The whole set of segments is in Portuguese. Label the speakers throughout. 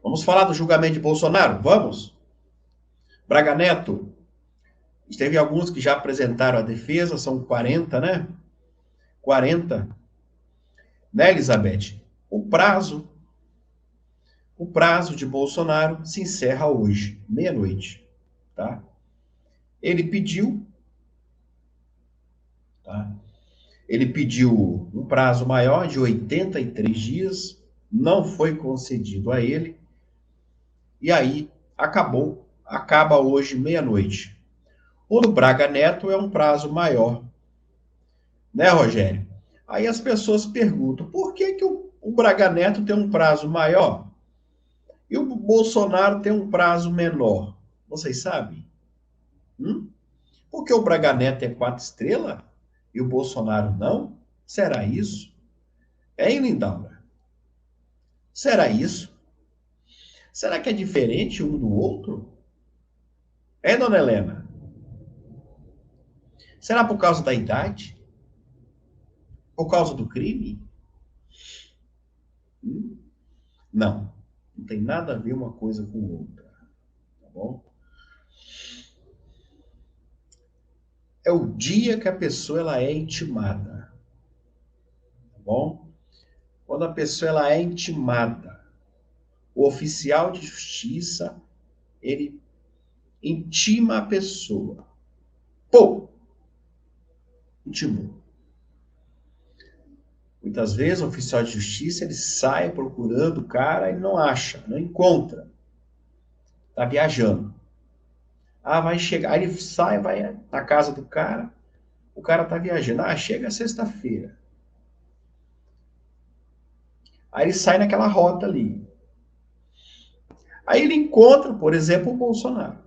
Speaker 1: Vamos falar do julgamento de Bolsonaro? Vamos? Braga Neto. Teve alguns que já apresentaram a defesa, são 40, né? 40, né, Elizabeth? O prazo de Bolsonaro se encerra hoje, meia-noite, tá? Ele pediu, tá? Ele pediu um prazo maior de 83 dias, não foi concedido a ele, e aí acaba hoje meia-noite. O do Braga Neto é um prazo maior, né, Rogério? Aí as pessoas perguntam, por que, que o Braga Neto tem um prazo maior e o Bolsonaro tem um prazo menor? Vocês sabem? Porque o Braga Neto é 4 estrelas e o Bolsonaro não? Será isso? Hein, Lindaura? Será isso? Será que é diferente um do outro? É, dona Helena? Será por causa da idade? Por causa do crime? Não. Não tem nada a ver uma coisa com outra. Tá bom? É o dia que a pessoa ela é intimada. Tá bom? Quando a pessoa ela é intimada, o oficial de justiça, ele intima a pessoa. Pô! Intimou. Muitas vezes o oficial de justiça ele sai procurando o cara e não acha, não encontra. Tá viajando. Ah, vai chegar. Aí ele sai, vai na casa do cara, o cara tá viajando. Ah, chega sexta-feira. Aí ele sai naquela rota ali. Aí ele encontra, por exemplo, o Bolsonaro.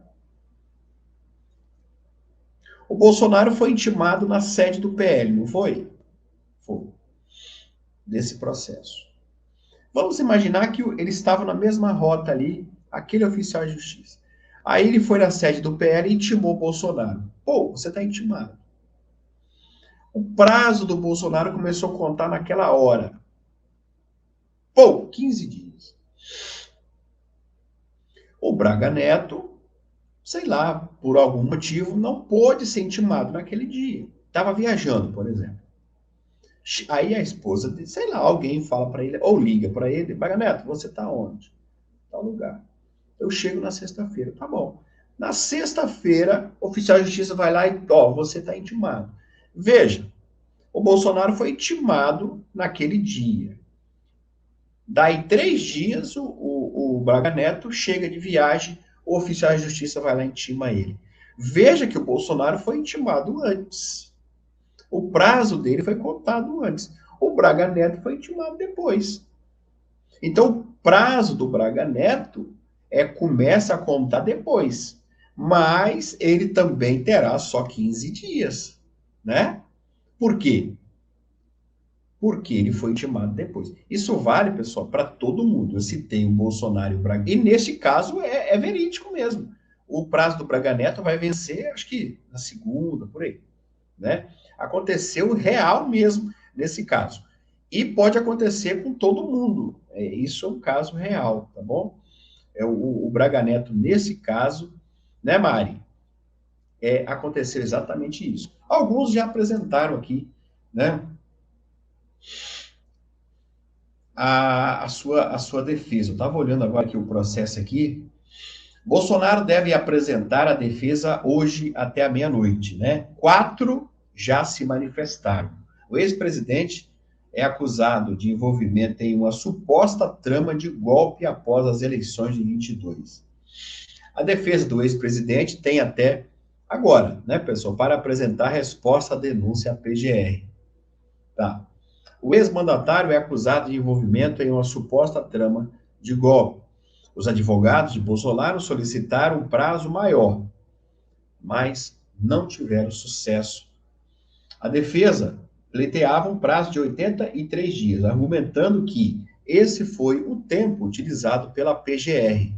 Speaker 1: O Bolsonaro foi intimado na sede do PL, não foi? Foi. Desse processo. Vamos imaginar que ele estava na mesma rota ali, aquele oficial de justiça. Aí ele foi na sede do PL e intimou o Bolsonaro. Pô, você está intimado. O prazo do Bolsonaro começou a contar naquela hora. Pô, 15 dias. O Braga Neto, sei lá, por algum motivo, não pôde ser intimado naquele dia. Estava viajando, por exemplo. Aí a esposa dele, sei lá, alguém fala para ele, ou liga para ele, Braga Neto, você está onde? Tal lugar. Eu chego na sexta-feira, tá bom. Na sexta-feira, o oficial de justiça vai lá e, ó, você está intimado. Veja, o Bolsonaro foi intimado naquele dia. Daí 3 dias, o Braga Neto chega de viagem, o oficial de justiça vai lá e intima ele. Veja que o Bolsonaro foi intimado antes. O prazo dele foi contado antes. O Braga Neto foi intimado depois. Então, o prazo do Braga Neto começa a contar depois. Mas ele também terá só 15 dias, né? Por quê? Porque ele foi intimado depois. Isso vale, pessoal, para todo mundo. Eu citei o Bolsonaro e o Braga. E nesse caso é verídico mesmo. O prazo do Braga Neto vai vencer, acho que na segunda, por aí. Né? Aconteceu real mesmo nesse caso. E pode acontecer com todo mundo. Isso é um caso real, tá bom? O Braga Neto, nesse caso, né, Mari? Aconteceu exatamente isso. Alguns já apresentaram aqui, né? A sua defesa. Eu estava olhando agora aqui o processo aqui. Bolsonaro deve apresentar a defesa hoje até a meia-noite, né? 4 já se manifestaram. O ex-presidente é acusado de envolvimento em uma suposta trama de golpe após as eleições de 22. A defesa do ex-presidente tem até agora, né, pessoal, para apresentar resposta à denúncia à PGR. Tá. O ex-mandatário é acusado de envolvimento em uma suposta trama de golpe. Os advogados de Bolsonaro solicitaram um prazo maior, mas não tiveram sucesso. A defesa pleiteava um prazo de 83 dias, argumentando que esse foi o tempo utilizado pela PGR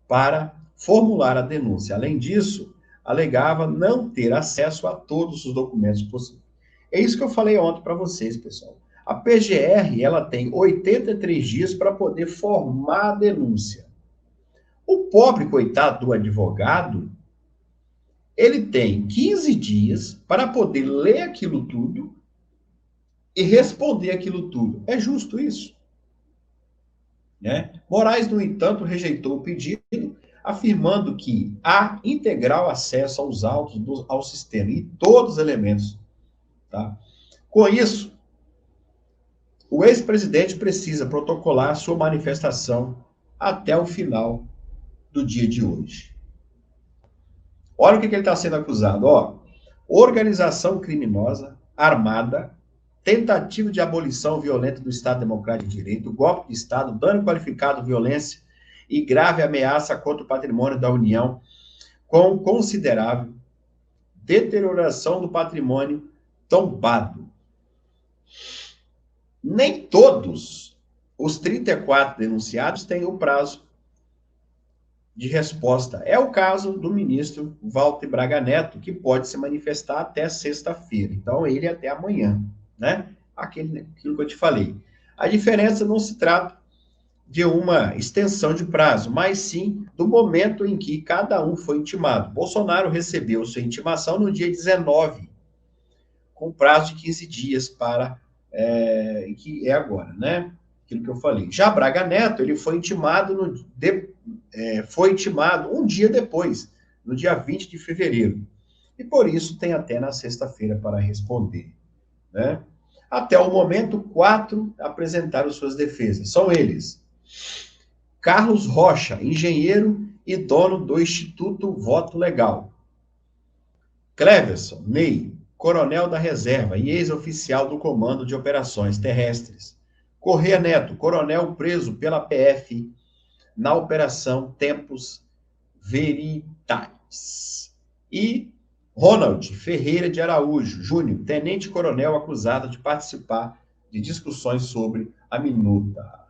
Speaker 1: para formular a denúncia. Além disso, alegava não ter acesso a todos os documentos possíveis. É isso que eu falei ontem para vocês, pessoal. A PGR, ela tem 83 dias para poder formar a denúncia. O pobre coitado do advogado, ele tem 15 dias para poder ler aquilo tudo e responder aquilo tudo. É justo isso? Né? Moraes, no entanto, rejeitou o pedido, afirmando que há integral acesso aos autos ao sistema e todos os elementos. Tá? Com isso, o ex-presidente precisa protocolar sua manifestação até o final do dia de hoje. Olha o que ele está sendo acusado. Ó, organização criminosa, armada, tentativa de abolição violenta do Estado Democrático de Direito, golpe de Estado, dano qualificado, violência e grave ameaça contra o patrimônio da União, com considerável deterioração do patrimônio tombado. Nem todos os 34 denunciados têm o prazo de resposta. É o caso do ministro Walter Braga Neto, que pode se manifestar até sexta-feira. Então, ele até amanhã, né? Aquilo que eu te falei. A diferença não se trata de uma extensão de prazo, mas sim do momento em que cada um foi intimado. Bolsonaro recebeu sua intimação no dia 19, com prazo de 15 dias para, que é agora, né? Aquilo que eu falei. Já Braga Neto, ele foi intimado foi intimado um dia depois, no dia 20 de fevereiro. E por isso tem até na sexta-feira para responder. Né? Até o momento, 4 apresentaram suas defesas. São eles: Carlos Rocha, engenheiro e dono do Instituto Voto Legal. Cleverson Ney, coronel da reserva e ex-oficial do Comando de Operações Terrestres. Corrêa Neto, coronel preso pela PF na Operação Tempus Veritatis. E Ronald Ferreira de Araújo Júnior, tenente-coronel acusado de participar de discussões sobre a minuta.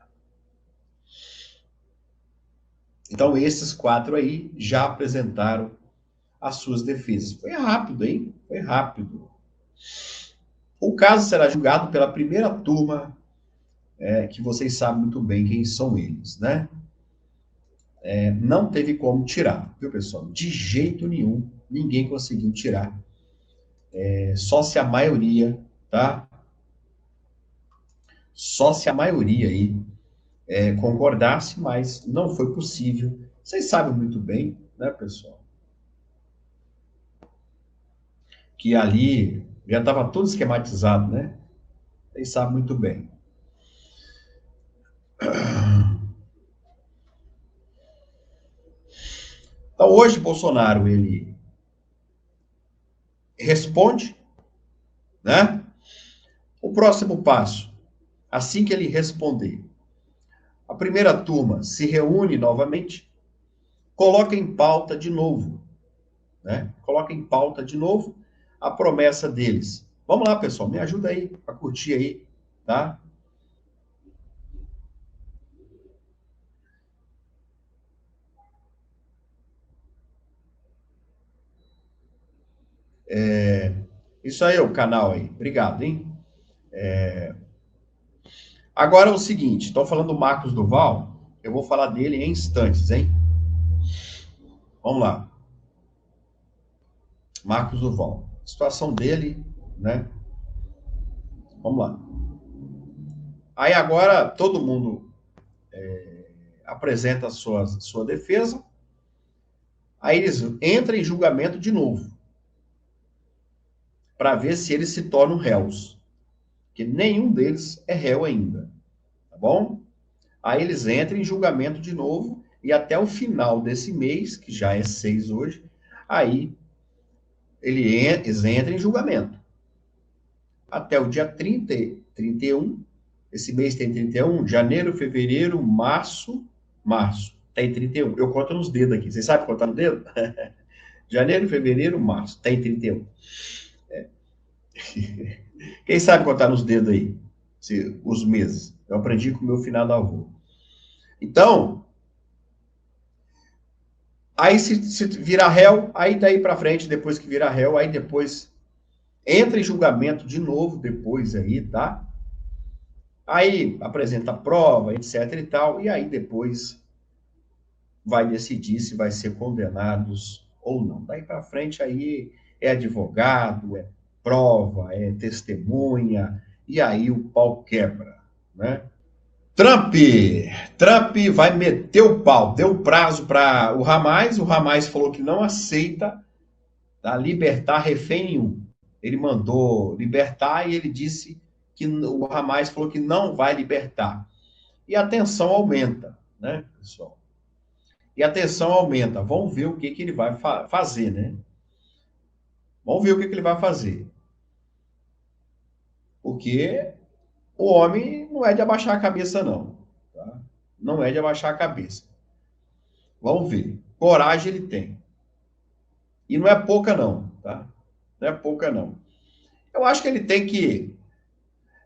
Speaker 1: Então, esses 4 aí já apresentaram as suas defesas. Foi rápido, hein? Foi rápido. O caso será julgado pela primeira turma, que vocês sabem muito bem quem são eles, né? Não teve como tirar, viu, pessoal? De jeito nenhum, ninguém conseguiu tirar. Só se a maioria, tá? Só se a maioria aí concordasse, mas não foi possível. Vocês sabem muito bem, né, pessoal? Que ali já estava tudo esquematizado, né? Vocês sabem muito bem. Então, hoje, Bolsonaro, ele responde, né? O próximo passo, assim que ele responder, a primeira turma se reúne novamente, coloca em pauta de novo, né? Coloca em pauta de novo a promessa deles. Vamos lá, pessoal, me ajuda aí a curtir aí, tá? Isso aí, o canal aí. Obrigado, hein? Agora é o seguinte, estou falando do Marcos Duval, eu vou falar dele em instantes, hein? Vamos lá. Marcos Duval. A situação dele, né? Vamos lá. Aí agora todo mundo apresenta a sua defesa, aí eles entram em julgamento de novo, para ver se eles se tornam réus, que nenhum deles é réu ainda, tá bom? Aí eles entram em julgamento de novo, e até o final desse mês, que já é 6 hoje, aí eles entram em julgamento. Até o dia 31, esse mês tem 31, janeiro, fevereiro, março, tem 31. Eu conto nos dedos aqui. Vocês sabem contar no dedo? Janeiro, fevereiro, março, tem 31. Quem sabe contar nos dedos aí? Os meses. Eu aprendi com o meu finado avô. Então, aí se virar réu, aí daí para frente, depois que virar réu, aí depois entra em julgamento de novo, depois aí, tá? Aí apresenta a prova, etc e tal, e aí depois vai decidir se vai ser condenados ou não. Daí para frente aí é advogado, é prova, é testemunha, e aí o pau quebra, né? Trump, Trump vai meter o pau, deu prazo para o Hamas falou que não aceita, tá, libertar refém nenhum. Ele mandou libertar e ele disse que o Hamas falou que não vai libertar. E a tensão aumenta, né, pessoal? E a tensão aumenta. Vamos ver o que, que ele vai fazer, né? Vamos ver o que, que ele vai fazer. Porque o homem não é de abaixar a cabeça, não. Tá? Não é de abaixar a cabeça. Vamos ver. Coragem ele tem. E não é pouca, não. Tá? Não é pouca, não. Eu acho que ele tem que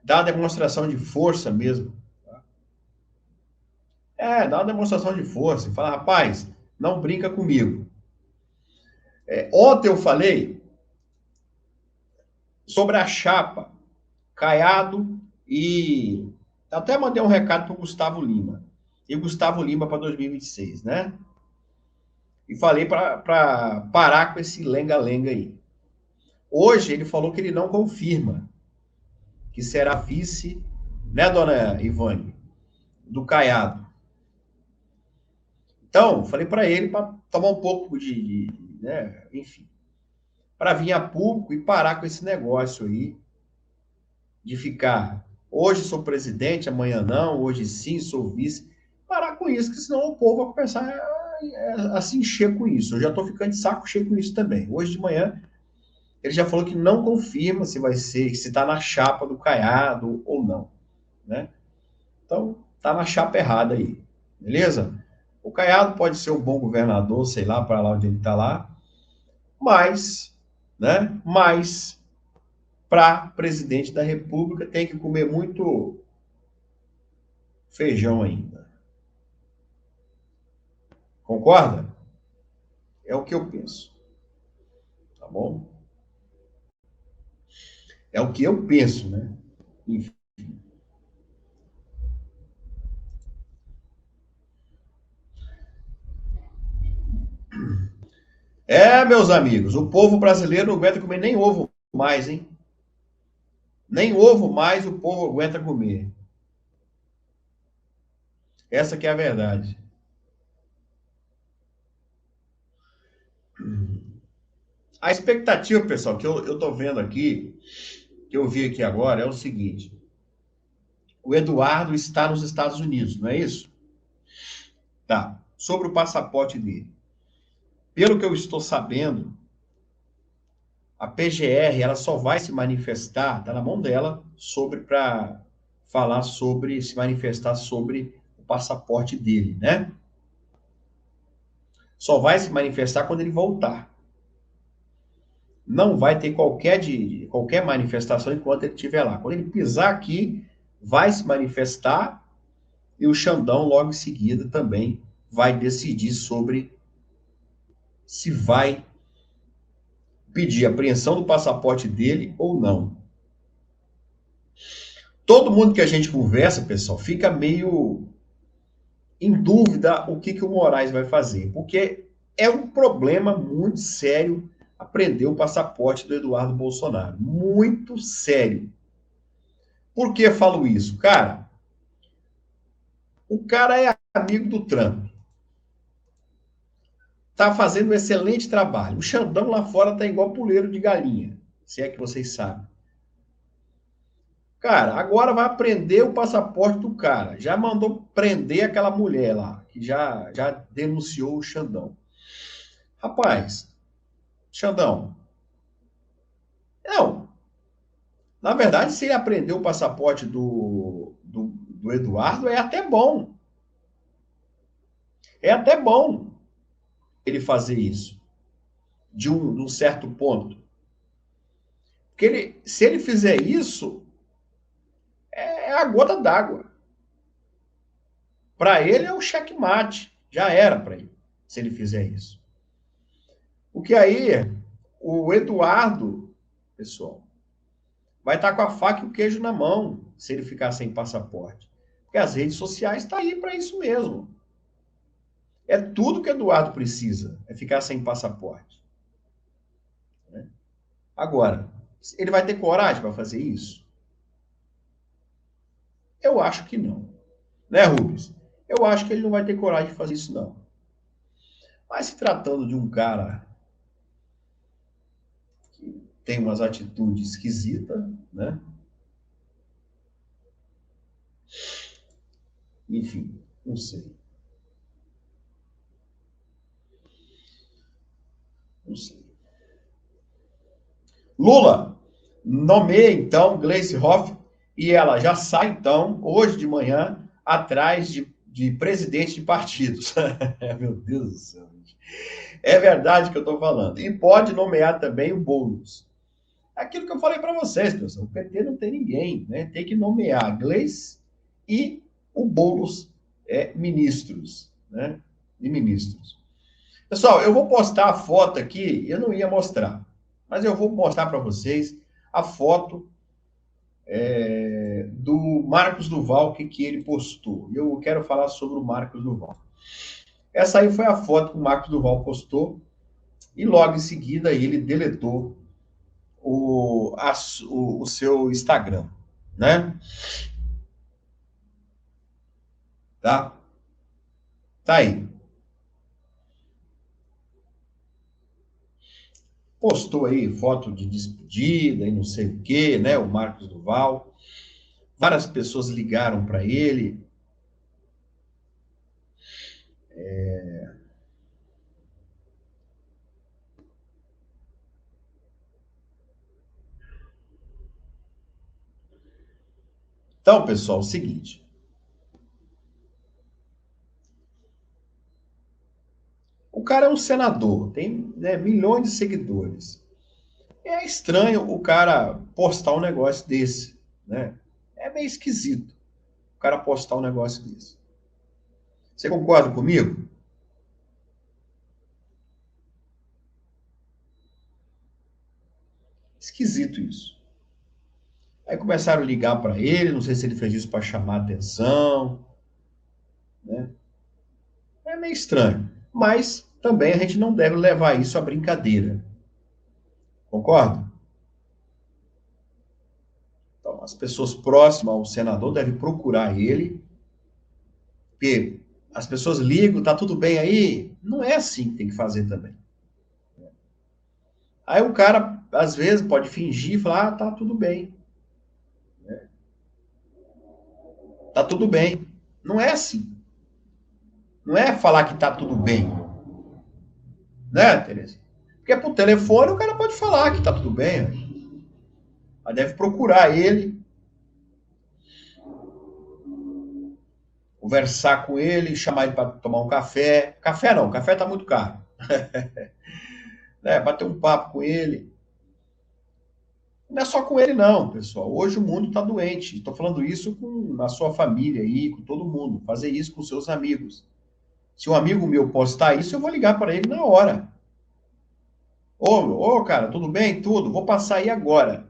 Speaker 1: dar uma demonstração de força mesmo. Tá? Dar uma demonstração de força. E falar, rapaz, não brinca comigo. Ontem eu falei sobre a chapa Caiado e até mandei um recado para o Gustavo Lima. E o Gustavo Lima para 2026, né? E falei para parar com esse lenga-lenga aí. Hoje ele falou que ele não confirma que será vice, né, dona Ivane, do Caiado. Então, falei para ele para tomar um pouco né, enfim, para vir a público e parar com esse negócio aí de ficar, hoje sou presidente, amanhã não, hoje sim, sou vice. Parar com isso, que senão o povo vai começar a se encher com isso. Eu já estou ficando de saco cheio com isso também. Hoje de manhã, ele já falou que não confirma se vai ser, se está na chapa do Caiado ou não, né? Então, está na chapa errada aí, beleza? O Caiado pode ser um bom governador, sei lá, para lá onde ele está lá, mas, né? Mas, para presidente da República, tem que comer muito feijão ainda. Concorda? É o que eu penso. Tá bom? É o que eu penso, né? Enfim. Meus amigos, o povo brasileiro não aguenta comer nem ovo mais, hein? Nem ovo mais o povo aguenta comer. Essa que é a verdade. A expectativa, pessoal, que eu tô vendo aqui, que eu vi aqui agora, é o seguinte: o Eduardo está nos Estados Unidos, não é isso? Tá. Sobre o passaporte dele. Pelo que eu estou sabendo, a PGR ela só vai se manifestar, está na mão dela, sobre para falar sobre, se manifestar sobre o passaporte dele, né? Só vai se manifestar quando ele voltar. Não vai ter qualquer manifestação enquanto ele estiver lá. Quando ele pisar aqui, vai se manifestar e o Xandão, logo em seguida, também vai decidir sobre se vai pedir apreensão do passaporte dele ou não. Todo mundo que a gente conversa, pessoal, fica meio em dúvida o que, que o Moraes vai fazer, porque é um problema muito sério apreender o passaporte do Eduardo Bolsonaro. Muito sério. Por que eu falo isso? Cara, o cara é amigo do Trump. Tá fazendo um excelente trabalho. O Xandão lá fora tá igual puleiro de galinha, se é que vocês sabem. Cara, agora vai prender o passaporte do cara. Já mandou prender aquela mulher lá, que já denunciou o Xandão. Rapaz, Xandão, não. Na verdade, se ele aprender o passaporte do Eduardo, é até bom. É até bom ele fazer isso, de um certo ponto. Porque se ele fizer isso, é a gota d'água. Para ele é o checkmate. Já era para ele, se ele fizer isso. Porque aí, o Eduardo, pessoal, vai estar com a faca e o queijo na mão se ele ficar sem passaporte. Porque as redes sociais estão aí para isso mesmo. É tudo que Eduardo precisa, é ficar sem passaporte. Agora, ele vai ter coragem para fazer isso? Eu acho que não. Né, Rubens? Eu acho que ele não vai ter coragem de fazer isso, não. Mas se tratando de um cara que tem umas atitudes esquisitas, né? Enfim, não sei. Não sei. Lula nomeia, então, Gleice Hoff e ela já sai, então, hoje de manhã, atrás de presidente de partidos. Meu Deus do céu. Gente. É verdade que eu estou falando. E pode nomear também o Boulos. Aquilo que eu falei para vocês, pessoal. O PT não tem ninguém, né? Tem que nomear a Gleice e o Boulos ministros, né? E ministros. Pessoal, eu vou postar a foto aqui, eu não ia mostrar, mas eu vou mostrar para vocês a foto do Marcos Duval, que ele postou. Eu quero falar sobre o Marcos Duval. Essa aí foi a foto que o Marcos Duval postou e logo em seguida ele deletou o seu Instagram, né? Tá? Tá aí. Postou aí foto de despedida e não sei o quê, né? O Marcos Duval. Várias pessoas ligaram para ele. Então, pessoal, é o seguinte. O cara é um senador, tem milhões de seguidores. É estranho o cara postar um negócio desse, né? É meio esquisito o cara postar um negócio desse. Você concorda comigo? Esquisito isso. Aí começaram a ligar para ele, não sei se ele fez isso para chamar atenção, né? É meio estranho. Mas também a gente não deve levar isso à brincadeira. Concorda? Então, as pessoas próximas ao senador devem procurar ele, porque as pessoas ligam, tá tudo bem aí? Não é assim que tem que fazer também. Aí o cara, às vezes, pode fingir e falar, tá tudo bem. Tá tudo bem. Não é assim. Não é falar que tá tudo bem. Né, Tereza? Porque por telefone o cara pode falar que tá tudo bem. Mas deve procurar ele, conversar com ele, chamar ele para tomar um café. Café não, café tá muito caro. Né? Bater um papo com ele. Não é só com ele, não, pessoal. Hoje o mundo está doente. Estou falando isso com a sua família aí, com todo mundo. Fazer isso com seus amigos. Se um amigo meu postar isso, eu vou ligar para ele na hora. Ô, cara, tudo bem? Tudo. Vou passar aí agora.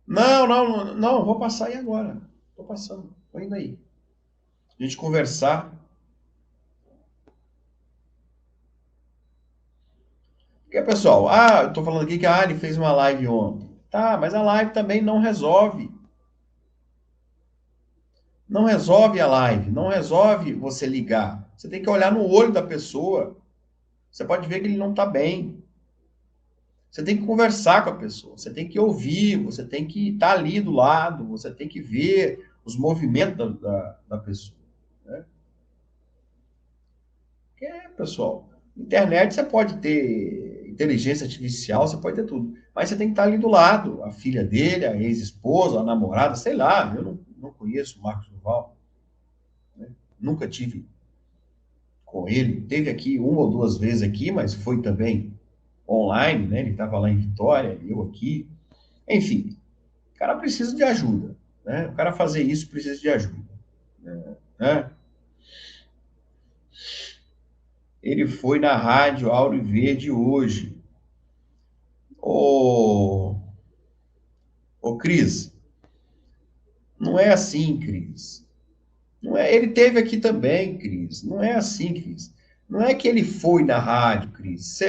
Speaker 1: Não, não, não, vou passar aí agora. Tô passando. Tô indo aí. A gente conversar. Porque, pessoal, eu tô falando aqui que a Ali fez uma live ontem. Tá, mas a live também não resolve. Não resolve a live, não resolve você ligar. Você tem que olhar no olho da pessoa. Você pode ver que ele não está bem. Você tem que conversar com a pessoa, você tem que ouvir, você tem que estar ali do lado, você tem que ver os movimentos da pessoa. Né? Porque, pessoal, internet você pode ter inteligência artificial, você pode ter tudo. Mas você tem que estar ali do lado, a filha dele, a ex-esposa, a namorada, sei lá, eu não conheço o Marcos Duval, né? Nunca tive com ele. Teve aqui uma ou duas vezes aqui, mas foi também online, né? Ele estava lá em Vitória, eu aqui. Enfim, o cara precisa de ajuda, né? O cara fazer isso precisa de ajuda, né? Ele foi na rádio Auro e Verde hoje. Ô, ô Cris, não é assim, Cris. Não é, ele teve aqui também, Cris. Não é assim, Cris. Não é que ele foi na rádio, Cris.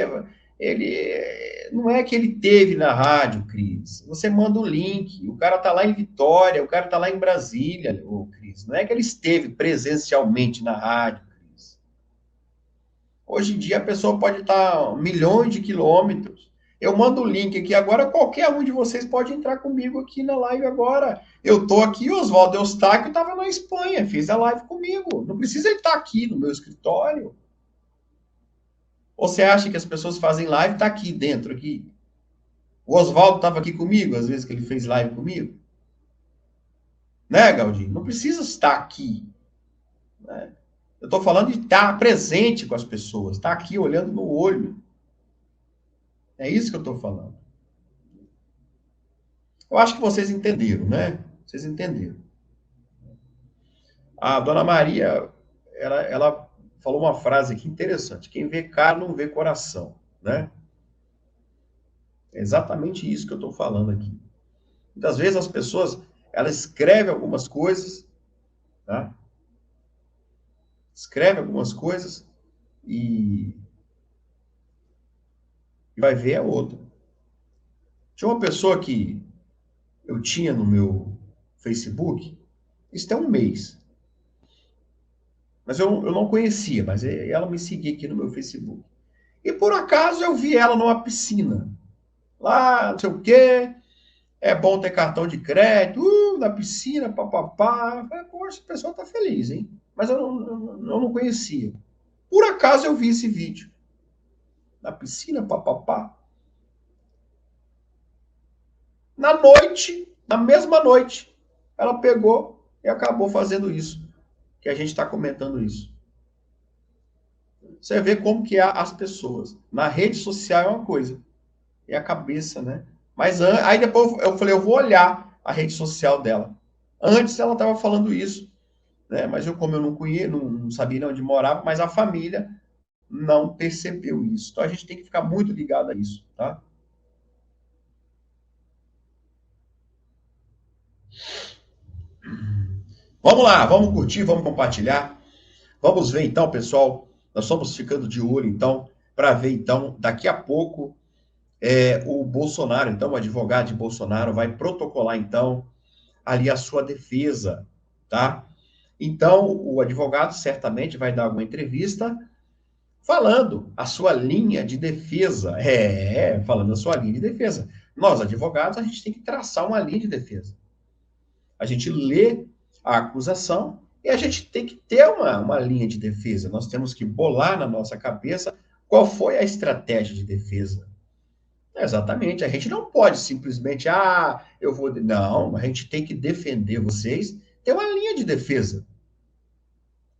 Speaker 1: Não é que ele teve na rádio, Cris. Você manda o link. O cara tá lá em Vitória, o cara tá lá em Brasília, ô, Cris. Não é que ele esteve presencialmente na rádio, Cris. Hoje em dia a pessoa pode estar a milhões de quilômetros. Eu mando o link aqui agora, qualquer um de vocês pode entrar comigo aqui na live agora. Eu tô aqui, Oswaldo Eustáquio estava na Espanha, fez a live comigo. Não precisa ele estar aqui no meu escritório. Ou você acha que as pessoas fazem live tá aqui dentro aqui? O Oswaldo estava aqui comigo, às vezes que ele fez live comigo. Né, Galdinho? Não precisa estar aqui. Né? Eu estou falando de estar presente com as pessoas, estar aqui olhando no olho. É isso que eu estou falando. Eu acho que vocês entenderam, né? Vocês entenderam. A dona Maria, ela falou uma frase aqui interessante: quem vê cara não vê coração, né? É exatamente isso que eu estou falando aqui. Muitas vezes as pessoas, elas escrevem algumas coisas, tá? Escreve algumas coisas e vai ver a outra. Tinha uma pessoa que eu tinha no meu Facebook, isso tem um mês, mas eu não conhecia, mas ela me seguia aqui no meu Facebook. E por acaso eu vi ela numa piscina. Lá, não sei o quê, é bom ter cartão de crédito, na piscina, papapá. Eu falei, poxa, a pessoa tá feliz, hein? Mas eu não conhecia. Por acaso eu vi esse vídeo. Na piscina, papapá. Na noite, na mesma noite, ela pegou e acabou fazendo isso. Que a gente está comentando isso. Você vê como que é as pessoas. Na rede social é uma coisa. É a cabeça, né? Mas aí depois eu falei, eu vou olhar a rede social dela. Antes ela estava falando isso, né? Mas eu, como eu não conheço, não sabia onde morava, mas a família não percebeu isso. Então a gente tem que ficar muito ligado a isso, tá? Vamos lá, vamos curtir, vamos compartilhar. Vamos ver então, pessoal. Nós estamos ficando de olho então para ver então daqui a pouco o Bolsonaro, então o advogado de Bolsonaro vai protocolar então ali a sua defesa, tá? Então, o advogado certamente vai dar alguma entrevista falando a sua linha de defesa. Falando a sua linha de defesa. Nós, advogados, a gente tem que traçar uma linha de defesa. A gente lê a acusação e a gente tem que ter uma linha de defesa. Nós temos que bolar na nossa cabeça qual foi a estratégia de defesa. Exatamente. A gente não pode simplesmente, eu vou. Não, a gente tem que defender vocês. Tem uma linha de defesa.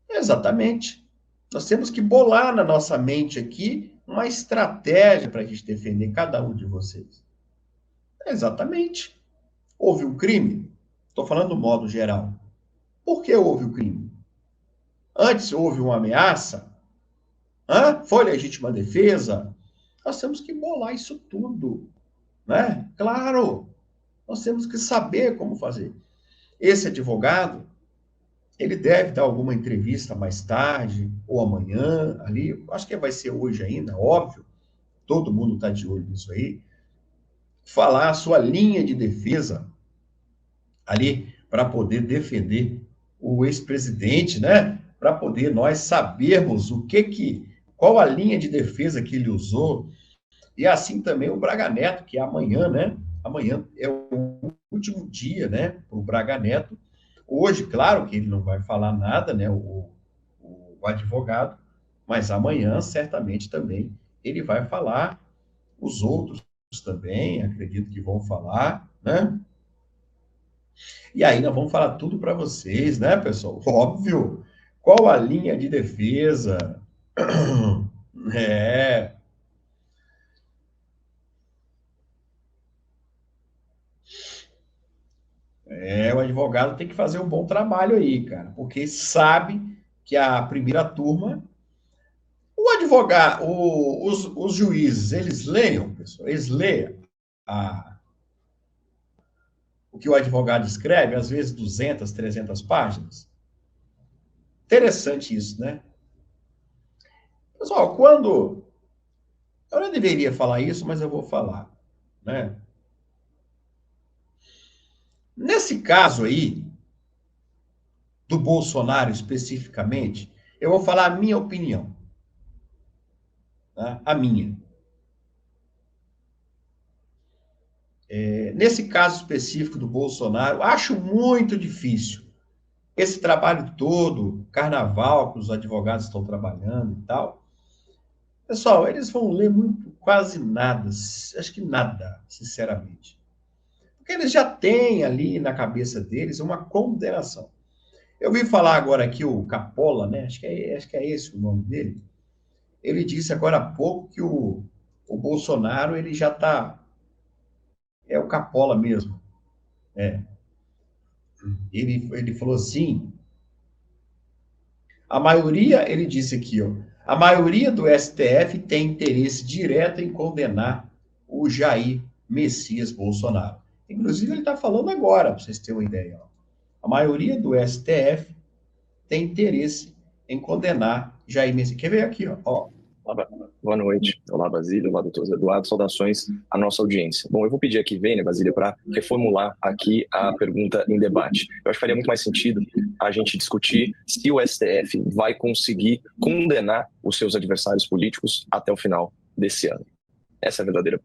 Speaker 1: Exatamente. Nós temos que bolar na nossa mente aqui uma estratégia para a gente defender cada um de vocês. Exatamente. Houve um crime? Estou falando do modo geral. Por que houve o crime? Antes houve uma ameaça? Foi legítima defesa? Nós temos que bolar isso tudo, né? Claro, nós temos que saber como fazer. Esse advogado, ele deve dar alguma entrevista mais tarde ou amanhã, ali, acho que vai ser hoje ainda, óbvio, todo mundo está de olho nisso aí, falar a sua linha de defesa ali para poder defender o ex-presidente, né? Para poder nós sabermos qual a linha de defesa que ele usou, e assim também o Braga Neto, que é amanhã, né? Amanhã é o último dia, né? Para o Braga Neto. Hoje, claro que ele não vai falar nada, né? O advogado, mas amanhã, certamente também, ele vai falar, os outros também, acredito que vão falar, né? E aí nós vamos falar tudo para vocês, né, pessoal? Óbvio. Qual a linha de defesa? É, o advogado tem que fazer um bom trabalho aí, cara, porque sabe que a primeira turma, o advogado, os juízes, eles leiam, pessoal, eles leem o que o advogado escreve, às vezes 200, 300 páginas. Interessante isso, né? Pessoal, eu não deveria falar isso, mas eu vou falar, né? Nesse caso aí, do Bolsonaro especificamente, eu vou falar a minha opinião, tá? A minha. Nesse caso específico do Bolsonaro, acho muito difícil. Esse trabalho todo, carnaval, que os advogados estão trabalhando e tal, pessoal, eles vão ler muito, quase nada, acho que nada, sinceramente. Porque eles já têm ali na cabeça deles uma condenação. Eu vi falar agora aqui o Capola, né? Acho que é esse o nome dele. Ele disse agora há pouco que o Bolsonaro, ele já está. É o Capola mesmo. É. Ele falou assim: a maioria, ele disse aqui, ó, a maioria do STF tem interesse direto em condenar o Jair Messias Bolsonaro. Inclusive, ele está falando agora, para vocês terem uma ideia. Ó. A maioria do STF tem interesse em condenar Jair Messias. Quer ver aqui, ó.
Speaker 2: Boa noite. Olá, Basílio. Olá, doutor Eduardo. Saudações à nossa audiência. Bom, eu vou pedir aqui, Vênia, Basílio, para reformular aqui a pergunta em debate. Eu acho que faria muito mais sentido a gente discutir se o STF vai conseguir condenar os seus adversários políticos até o final desse ano. Essa é a verdadeira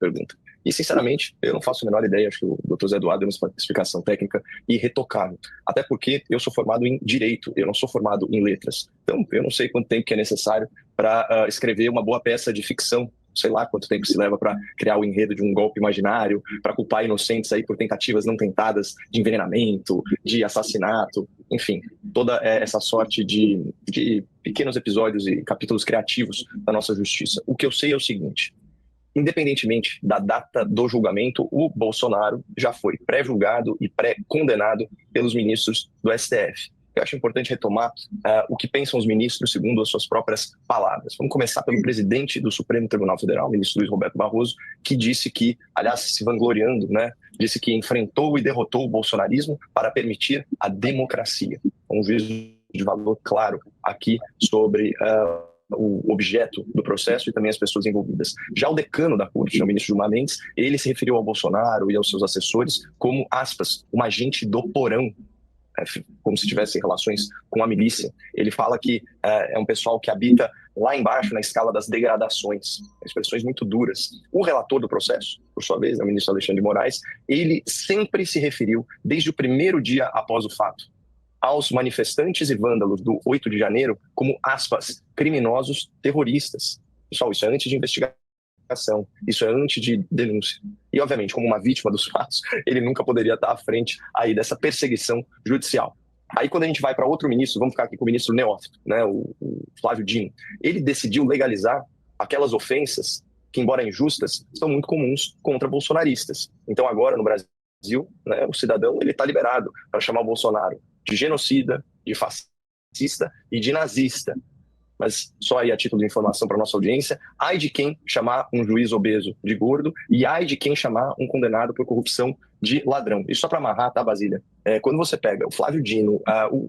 Speaker 2: pergunta. E, sinceramente, eu não faço a menor ideia, acho que o doutor Zé Eduardo deu uma explicação técnica irretocável. Até porque eu sou formado em Direito, eu não sou formado em Letras. Então, eu não sei quanto tempo que é necessário para escrever uma boa peça de ficção, sei lá quanto tempo se leva para criar o enredo de um golpe imaginário, para culpar inocentes aí por tentativas não tentadas de envenenamento, de assassinato, enfim, toda essa sorte de pequenos episódios e capítulos criativos da nossa justiça. O que eu sei é o seguinte: independentemente da data do julgamento, o Bolsonaro já foi pré-julgado e pré-condenado pelos ministros do STF. Eu acho importante retomar o que pensam os ministros segundo as suas próprias palavras. Vamos começar pelo presidente do Supremo Tribunal Federal, o ministro Luiz Roberto Barroso, que disse que, aliás, se vangloriando, né, disse que enfrentou e derrotou o bolsonarismo para permitir a democracia. Um juízo de valor claro aqui sobre o objeto do processo e também as pessoas envolvidas. Já o decano da corte, o ministro Gilmar Mendes, ele se referiu ao Bolsonaro e aos seus assessores como, aspas, um agente do porão, como se tivessem relações com a milícia. Ele fala que é um pessoal que habita lá embaixo na escala das degradações, expressões muito duras. O relator do processo, por sua vez, o ministro Alexandre de Moraes, ele sempre se referiu, desde o primeiro dia após o fato, aos manifestantes e vândalos do 8 de janeiro como, aspas, criminosos terroristas. Pessoal, isso é antes de investigação, isso é antes de denúncia. E, obviamente, como uma vítima dos fatos, ele nunca poderia estar à frente aí dessa perseguição judicial. Aí, quando a gente vai para outro ministro, vamos ficar aqui com o ministro Neófito, né, o Flávio Dino, ele decidiu legalizar aquelas ofensas que, embora injustas, são muito comuns contra bolsonaristas. Então, agora, no Brasil, né, o cidadão ele está liberado para chamar o Bolsonaro de genocida, de fascista e de nazista. Mas só aí a título de informação para nossa audiência, ai de quem chamar um juiz obeso de gordo e ai de quem chamar um condenado por corrupção de ladrão. E só para amarrar, tá, Basília? Quando você pega o Flávio Dino,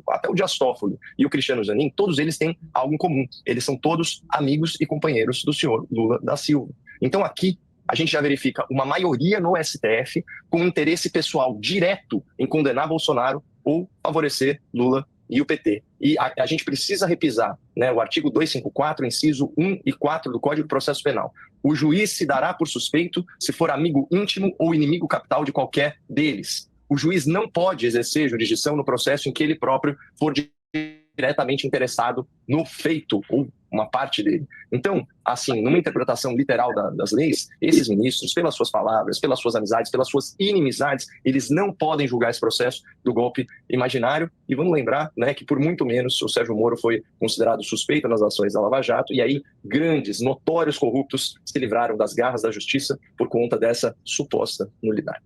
Speaker 2: até o Dias Toffoli e o Cristiano Zanin, todos eles têm algo em comum. Eles são todos amigos e companheiros do senhor Lula da Silva. Então aqui a gente já verifica uma maioria no STF com interesse pessoal direto em condenar Bolsonaro ou favorecer Lula e o PT. E a gente precisa repisar, né, o artigo 254, inciso 1 e 4 do Código de Processo Penal. O juiz se dará por suspeito se for amigo íntimo ou inimigo capital de qualquer deles. O juiz não pode exercer jurisdição no processo em que ele próprio for diretamente interessado no feito ou uma parte dele. Então, assim, numa interpretação literal das leis, esses ministros, pelas suas palavras, pelas suas amizades, pelas suas inimizades, eles não podem julgar esse processo do golpe imaginário. E vamos lembrar, né, que por muito menos o Sérgio Moro foi considerado suspeito nas ações da Lava Jato, e aí grandes, notórios corruptos se livraram das garras da justiça por conta dessa suposta nulidade.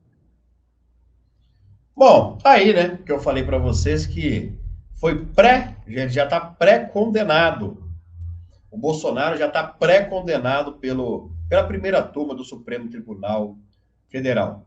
Speaker 1: Bom, aí, né, que eu falei para vocês que já está pré-condenado. O Bolsonaro já está pré-condenado pela primeira turma do Supremo Tribunal Federal.